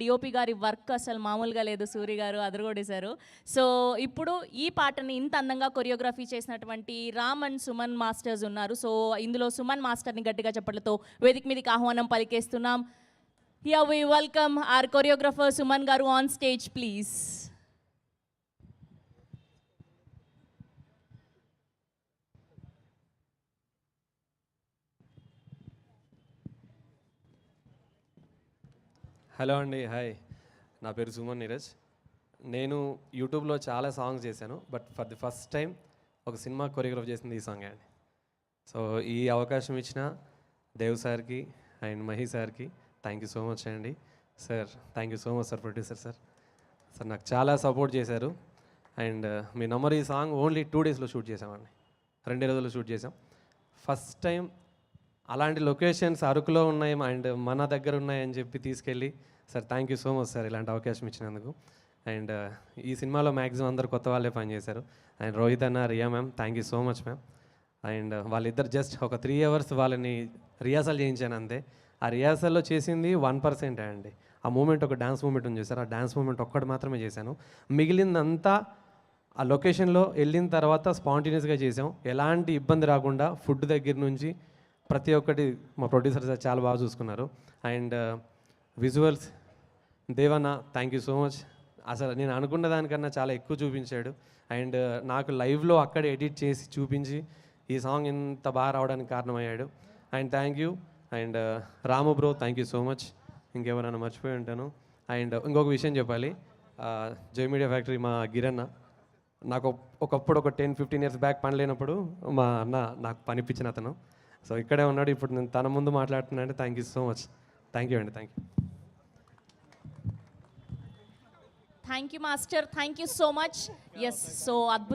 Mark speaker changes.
Speaker 1: DOP గారి work అసలు మామూలుగా లేదు, సూరి గారు అదరగొడేశారు. సో ఇప్పుడు ఈ పాటని ఇంత అందంగా కొరియోగ్రఫీ చేసినటువంటి రామ్ అండ్ సుమన్ మాస్టర్స్ ఉన్నారు. సో ఇందులో సుమన్ మాస్టర్ని గట్టిగా చప్పట్లతో వేదిక మీదకి ఆహ్వానం పలికేస్తున్నాం. Here we welcome our choreographer Suman Garu on stage, please.
Speaker 2: Hello అండి, హాయ్. నా పేరు సుమన్ నీరజ్. నేను యూట్యూబ్లో చాలా సాంగ్స్ చేశాను, but for the first time ఒక సినిమా కొరియోగ్రాఫ్ చేసింది ఈ సాంగ్ అండి. సో ఈ అవకాశం ఇచ్చిన దేవ్ సార్కి అండ్ మహి సార్కి థ్యాంక్ యూ సో మచ్ అండి. Sir thank you so much sir, producer sir. Sir నాకు చాలా సపోర్ట్ చేశారు. అండ్ మీ నంబర్ ఈ సాంగ్ ఓన్లీ 2 డేస్లో షూట్ చేసామండి, 2 రోజుల్లో షూట్ చేసాం. ఫస్ట్ టైం అలాంటి లొకేషన్స్ అరకులో ఉన్నాయి అండ్ మన దగ్గర ఉన్నాయని చెప్పి తీసుకెళ్ళి, sir thank you so much sir ఇలాంటి అవకాశం ఇచ్చినందుకు. అండ్ ఈ సినిమాలో మ్యాక్సిమం అందరు కొత్త వాళ్ళే పనిచేశారు. అండ్ రోహిత్ అన్న, Riya ma'am, thank you so much ma'am. And వాళ్ళిద్దరు జస్ట్ ఒక 3 అవర్స్ వాళ్ళని రిహార్సల్ చేయించాను అంతే. ఆ రిహార్సల్లో చేసింది 1% అండి. ఆ మూమెంట్, ఒక డ్యాన్స్ మూమెంట్ ఉంది చూసారు, ఆ డ్యాన్స్ మూమెంట్ ఒక్కటి మాత్రమే చేశాను. మిగిలిందంతా ఆ లొకేషన్లో వెళ్ళిన తర్వాత స్పాంటేనియస్గా చేసాం. ఎలాంటి ఇబ్బంది రాకుండా ఫుడ్ దగ్గర నుంచి ప్రతి ఒక్కటి మా ప్రొడ్యూసర్స్ చాలా బాగా చూసుకున్నారు. And visuals Devanna, thank you so much. అసలు నేను అనుకున్న దానికన్నా చాలా ఎక్కువ చూపించాడు. అండ్ నాకు లైవ్లో అక్కడ ఎడిట్ చేసి చూపించి ఈ సాంగ్ ఇంత బాగా రావడానికి కారణమయ్యాడు. And thank you. And Ramu bro, thank you so much. ఇంకెవరైనా మర్చిపోయి ఉంటాను. అండ్ ఇంకొక విషయం చెప్పాలి, జై మీడియా ఫ్యాక్టరీ మా గిరన్న నాకు ఒకప్పుడు ఒక 10-15 ఇయర్స్ బ్యాక్ పని లేనప్పుడు మా అన్న నాకు పని ఇప్పించిన అతను. సో ఇక్కడే ఉన్నాడు, ఇప్పుడు నేను తన ముందు మాట్లాడుతున్నా అంటే thank you so much. Thank you అండి, thank you.
Speaker 1: Thank you, Master. Thank you so much. Yes, so అద్భుతం.